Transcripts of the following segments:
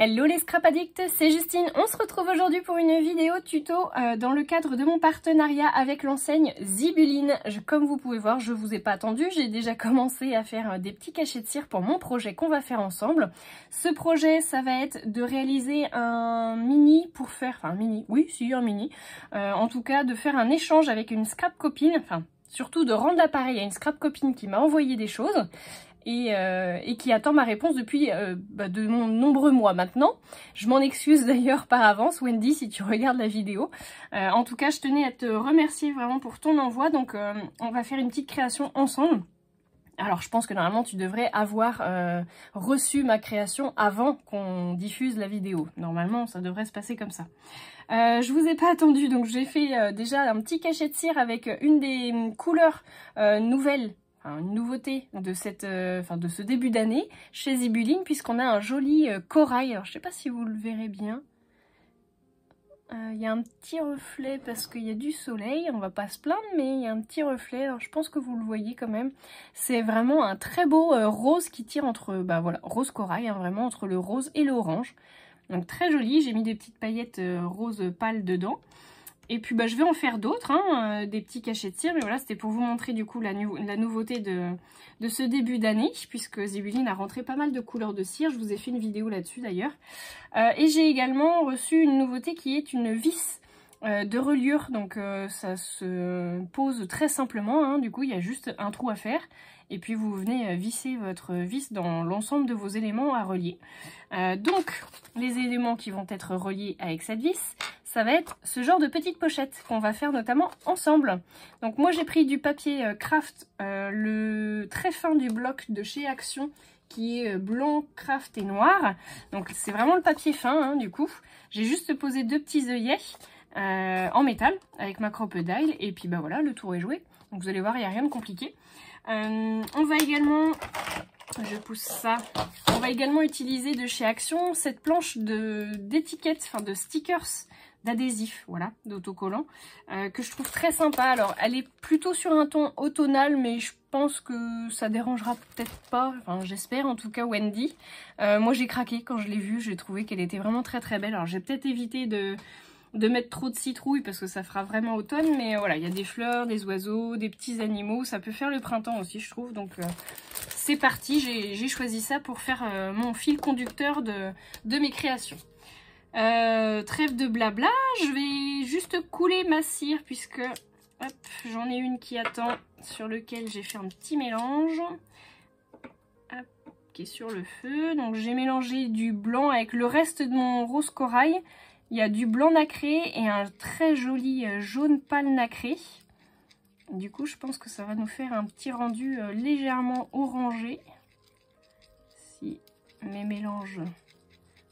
Hello les scrap addicts, c'est Justine. On se retrouve aujourd'hui pour une vidéo tuto dans le cadre de mon partenariat avec l'enseigne Zibuline. Comme vous pouvez voir, je vous ai pas attendu, j'ai déjà commencé à faire des petits cachets de cire pour mon projet qu'on va faire ensemble. Ce projet, ça va être de réaliser un mini pour faire, enfin mini, oui, si un mini, en tout cas de faire un échange avec une scrap copine, enfin surtout de rendre l'appareil à une scrap copine qui m'a envoyé des choses. Et qui attend ma réponse depuis de nombreux mois maintenant. Je m'en excuse d'ailleurs par avance, Wendy, si tu regardes la vidéo. En tout cas, je tenais à te remercier vraiment pour ton envoi. Donc, on va faire une petite création ensemble. Alors, je pense que normalement, tu devrais avoir reçu ma création avant qu'on diffuse la vidéo. Normalement, ça devrait se passer comme ça. Je vous ai pas attendu, donc j'ai fait déjà un petit cachet de cire avec une des couleurs nouvelles. Une nouveauté de ce début d'année chez Zibuline, puisqu'on a un joli corail. Alors je sais pas si vous le verrez bien. Il y a un petit reflet parce qu'il y a du soleil, on va pas se plaindre, mais il y a un petit reflet, alors je pense que vous le voyez quand même. C'est vraiment un très beau rose qui tire entre, voilà, rose corail, hein, vraiment entre le rose et le orange. Donc très joli, j'ai mis des petites paillettes rose pâle dedans. Et puis je vais en faire d'autres, hein, des petits cachets de cire, mais voilà, c'était pour vous montrer du coup la nouveauté de ce début d'année, puisque Zibuline a rentré pas mal de couleurs de cire, je vous ai fait une vidéo là-dessus d'ailleurs. Et j'ai également reçu une nouveauté qui est une vis de reliure, donc ça se pose très simplement, hein, du coup il y a juste un trou à faire. Et puis vous venez visser votre vis dans l'ensemble de vos éléments à relier. Donc les éléments qui vont être reliés avec cette vis, ça va être ce genre de petite pochette qu'on va faire notamment ensemble. Donc moi j'ai pris du papier craft, le très fin du bloc de chez Action, qui est blanc, craft et noir. Donc c'est vraiment le papier fin, hein, du coup. J'ai juste posé deux petits œillets en métal avec ma crocodile. Et puis voilà, le tour est joué. Donc vous allez voir, il n'y a rien de compliqué. On va également, je pousse ça, on va également utiliser de chez Action cette planche d'étiquettes, enfin de stickers, d'adhésifs, voilà, d'autocollants, que je trouve très sympa. Alors elle est plutôt sur un ton automnal, mais je pense que ça dérangera peut-être pas, enfin j'espère en tout cas Wendy. Moi j'ai craqué quand je l'ai vue, j'ai trouvé qu'elle était vraiment très très belle. Alors j'ai peut-être évité de mettre trop de citrouilles parce que ça fera vraiment automne, mais voilà, il y a des fleurs, des oiseaux, des petits animaux, ça peut faire le printemps aussi je trouve, donc c'est parti, j'ai choisi ça pour faire mon fil conducteur de mes créations. Trêve de blabla, je vais juste couler ma cire puisque j'en ai une qui attend, sur lequel j'ai fait un petit mélange, hop, qui est sur le feu. Donc j'ai mélangé du blanc avec le reste de mon rose corail. Il y a du blanc nacré et un très joli jaune pâle nacré. Du coup, je pense que ça va nous faire un petit rendu légèrement orangé. Si mes mélanges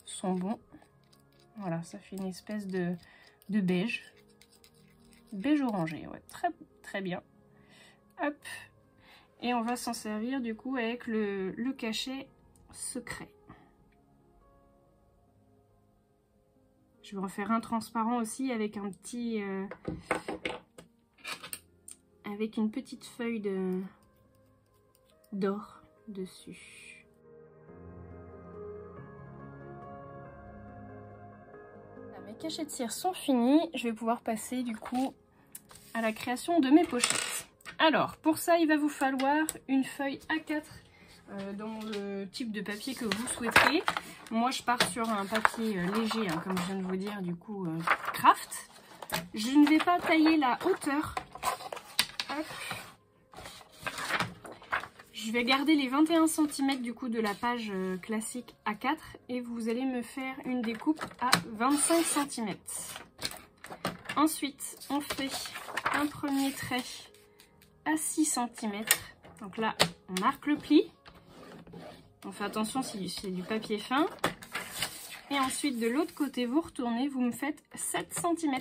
sont bons. Voilà, ça fait une espèce de beige. Beige orangé, ouais, très, très bien. Hop. Et on va s'en servir du coup avec le cachet secret. Je vais refaire un transparent aussi avec un petit... avec une petite feuille d'or dessus. Mes cachets de cire sont finis. Je vais pouvoir passer du coup à la création de mes pochettes. Alors, pour ça, il va vous falloir une feuille A4 dans le type de papier que vous souhaiterez. Moi je pars sur un papier léger, hein, comme je viens de vous dire, du coup craft. Je ne vais pas tailler la hauteur. Hop. Je vais garder les 21 cm du coup de la page classique A4 et vous allez me faire une découpe à 25 cm. Ensuite on fait un premier trait à 6 cm. Donc là on marque le pli. On fait attention si c'est du papier fin. Et ensuite, de l'autre côté, vous retournez, vous me faites 7 cm.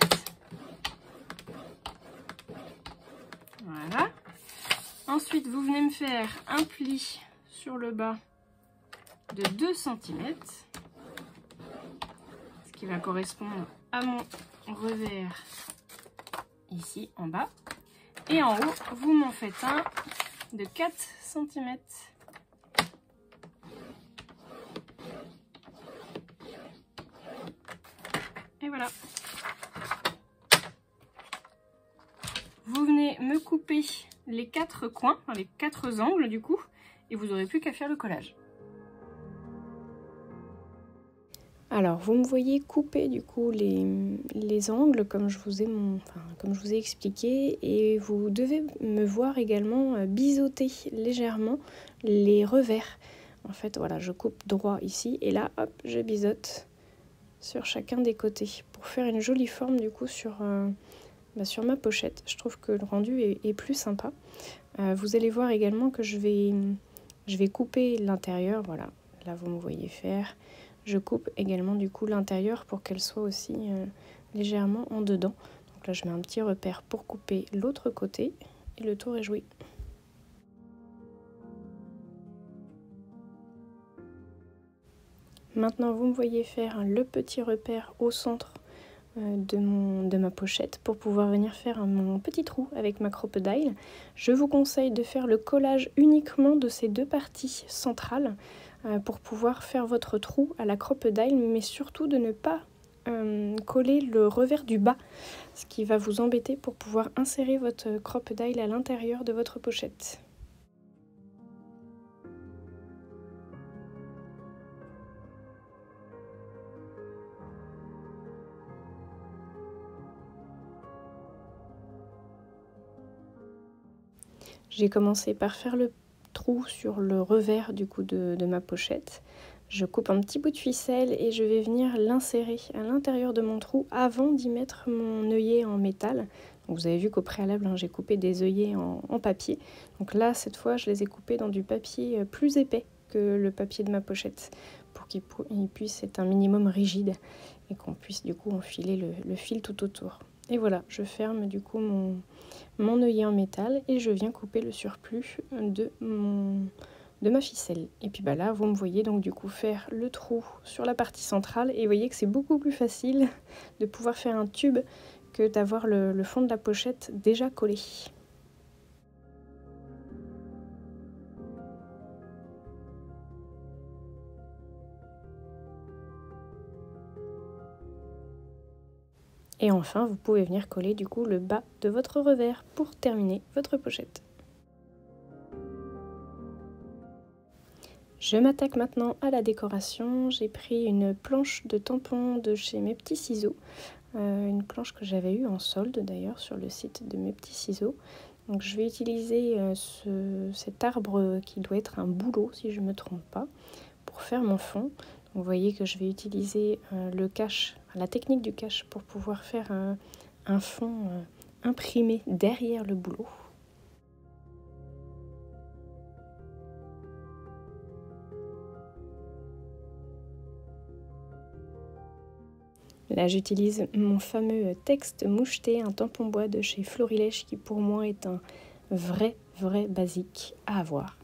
Voilà. Ensuite, vous venez me faire un pli sur le bas de 2 cm. Ce qui va correspondre à mon revers ici en bas. Et en haut, vous m'en faites un de 4 cm. Voilà. Vous venez me couper les 4 coins, les 4 angles du coup, et vous n'aurez plus qu'à faire le collage. Alors, vous me voyez couper du coup les angles comme je vous ai expliqué, et vous devez me voir également biseauter légèrement les revers. En fait, voilà, je coupe droit ici et là, hop, je biseaute sur chacun des côtés pour faire une jolie forme du coup sur ma pochette. Je trouve que le rendu est plus sympa. Vous allez voir également que je vais couper l'intérieur, voilà, là vous me voyez faire. Je coupe également du coup l'intérieur pour qu'elle soit aussi légèrement en dedans. Donc là je mets un petit repère pour couper l'autre côté et le tour est joué. Maintenant vous me voyez faire le petit repère au centre de ma pochette pour pouvoir venir faire mon petit trou avec ma crocodile. Je vous conseille de faire le collage uniquement de ces 2 parties centrales pour pouvoir faire votre trou à la crocodile, mais surtout de ne pas coller le revers du bas, ce qui va vous embêter pour pouvoir insérer votre crocodile à l'intérieur de votre pochette. J'ai commencé par faire le trou sur le revers du coup de ma pochette. Je coupe un petit bout de ficelle et je vais venir l'insérer à l'intérieur de mon trou avant d'y mettre mon œillet en métal. Donc vous avez vu qu'au préalable, hein, j'ai coupé des œillets en papier. Donc là, cette fois, je les ai coupés dans du papier plus épais que le papier de ma pochette pour qu'il puisse être un minimum rigide et qu'on puisse du coup enfiler le fil tout autour. Et voilà, je ferme du coup mon œillet en métal et je viens couper le surplus de ma ficelle. Et puis bah là, vous me voyez donc du coup faire le trou sur la partie centrale et vous voyez que c'est beaucoup plus facile de pouvoir faire un tube que d'avoir le fond de la pochette déjà collé. Et enfin, vous pouvez venir coller du coup le bas de votre revers pour terminer votre pochette. Je m'attaque maintenant à la décoration. J'ai pris une planche de tampons de chez Mes Petits Ciseaux, une planche que j'avais eue en solde d'ailleurs sur le site de Mes Petits Ciseaux. Donc je vais utiliser cet arbre qui doit être un bouleau si je ne me trompe pas pour faire mon fond. Donc, vous voyez que je vais utiliser le cache, la technique du cache pour pouvoir faire un fond imprimé derrière le bouleau. Là, j'utilise mon fameux texte moucheté, un tampon bois de chez Florilège qui pour moi est un vrai basique à avoir.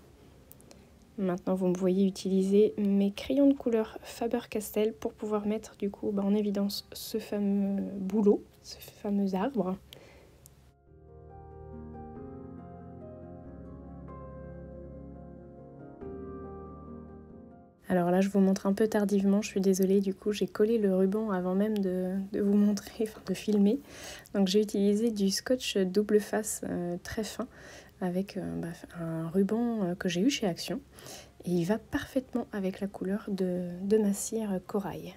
Maintenant, vous me voyez utiliser mes crayons de couleur Faber-Castell pour pouvoir mettre du coup en évidence ce fameux bouleau, ce fameux arbre. Alors là, je vous montre un peu tardivement, je suis désolée, du coup j'ai collé le ruban avant même de vous montrer, enfin de filmer. Donc j'ai utilisé du scotch double face très fin avec un ruban que j'ai eu chez Action. Et il va parfaitement avec la couleur de ma cire corail.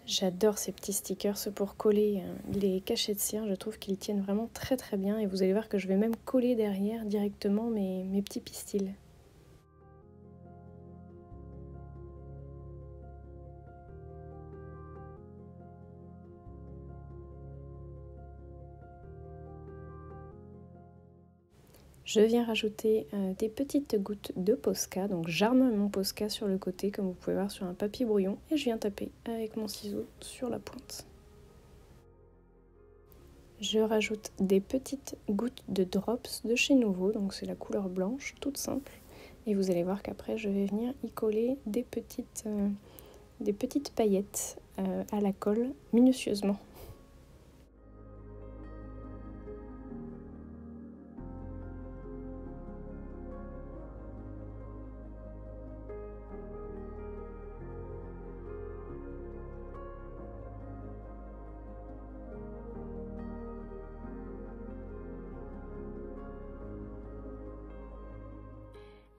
J'adore ces petits stickers pour coller les cachets de cire, je trouve qu'ils tiennent vraiment très bien et vous allez voir que je vais même coller derrière directement mes petits pistils. Je viens rajouter des petites gouttes de Posca, donc j'arme mon Posca sur le côté comme vous pouvez voir sur un papier brouillon et je viens taper avec mon ciseau sur la pointe. Je rajoute des petites gouttes de drops de chez Nouveau, donc c'est la couleur blanche, toute simple. Et vous allez voir qu'après je vais venir y coller des petites paillettes à la colle minutieusement.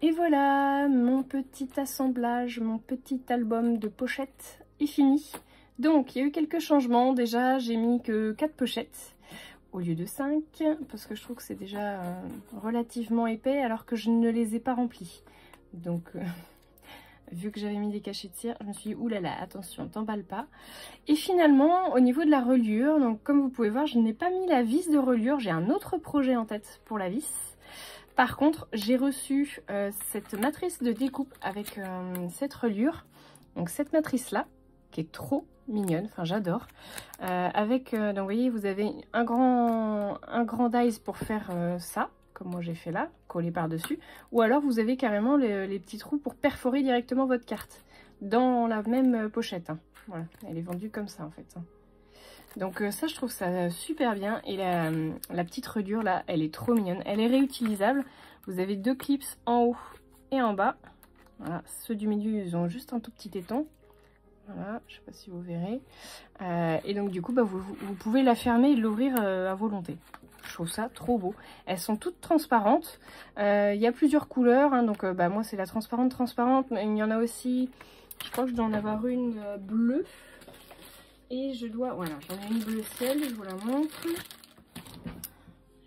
Et voilà, mon petit assemblage, mon petit album de pochettes est fini. Donc, il y a eu quelques changements. Déjà, j'ai mis que 4 pochettes au lieu de 5, parce que je trouve que c'est déjà relativement épais, alors que je ne les ai pas remplies. Donc, vu que j'avais mis des cachets de cire, je me suis dit, oulala, attention, t'emballe pas. Et finalement, au niveau de la reliure, donc comme vous pouvez voir, je n'ai pas mis la vis de reliure. J'ai un autre projet en tête pour la vis. Par contre, j'ai reçu cette matrice de découpe avec cette reliure. Donc cette matrice-là, qui est trop mignonne, enfin j'adore. Donc vous voyez, vous avez un grand dies pour faire ça, comme moi j'ai fait là, collé par-dessus. Ou alors vous avez carrément les petits trous pour perforer directement votre carte dans la même pochette. Hein. Voilà, elle est vendue comme ça en fait. Hein. Donc ça, je trouve ça super bien. Et la petite reliure là, elle est trop mignonne. Elle est réutilisable. Vous avez 2 clips en haut et en bas. Voilà, ceux du milieu, ils ont juste un tout petit téton. Voilà, je sais pas si vous verrez. Et donc du coup, bah, vous pouvez la fermer et l'ouvrir à volonté. Je trouve ça trop beau. Elles sont toutes transparentes. Il y a plusieurs couleurs. Hein, donc bah, moi, c'est la transparente. Mais il y en a aussi, je crois que je dois en avoir une bleue. Et je dois, voilà, j'en ai une bleu ciel, je vous la montre.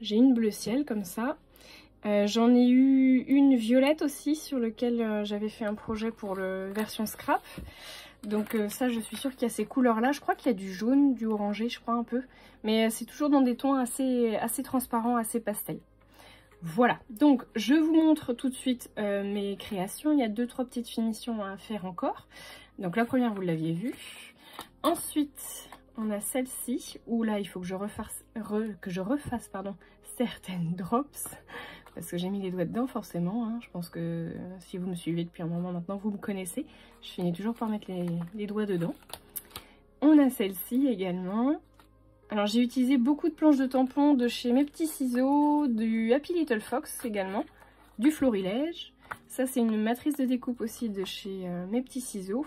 J'ai une bleu ciel comme ça. J'en ai eu une violette aussi sur lequel j'avais fait un projet pour le version scrap. Donc ça, je suis sûre qu'il y a ces couleurs-là. Je crois qu'il y a du jaune, du orangé, je crois un peu. Mais c'est toujours dans des tons assez transparents, assez pastel. Voilà, donc je vous montre tout de suite mes créations. Il y a 2-3 petites finitions à faire encore. Donc la première, vous l'aviez vue. Ensuite, on a celle-ci, où là, il faut que je refasse certaines drops, parce que j'ai mis les doigts dedans, forcément. Hein. Je pense que si vous me suivez depuis un moment maintenant, vous me connaissez. Je finis toujours par mettre les doigts dedans. On a celle-ci également. Alors, j'ai utilisé beaucoup de planches de tampons de chez Mes Petits Ciseaux, du Happy Little Fox également, du Florilège. Ça, c'est une matrice de découpe aussi de chez Mes Petits Ciseaux.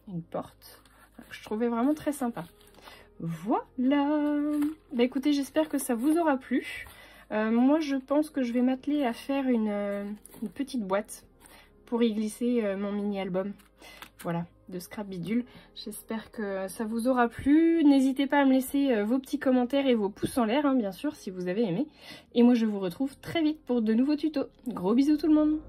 Une porte. Je trouvais vraiment très sympa. Voilà. Bah écoutez, j'espère que ça vous aura plu. Moi, je pense que je vais m'atteler à faire une petite boîte pour y glisser mon mini-album. Voilà, de scrap bidule. J'espère que ça vous aura plu. N'hésitez pas à me laisser vos petits commentaires et vos pouces en l'air, hein, bien sûr, si vous avez aimé. Et moi, je vous retrouve très vite pour de nouveaux tutos. Gros bisous tout le monde.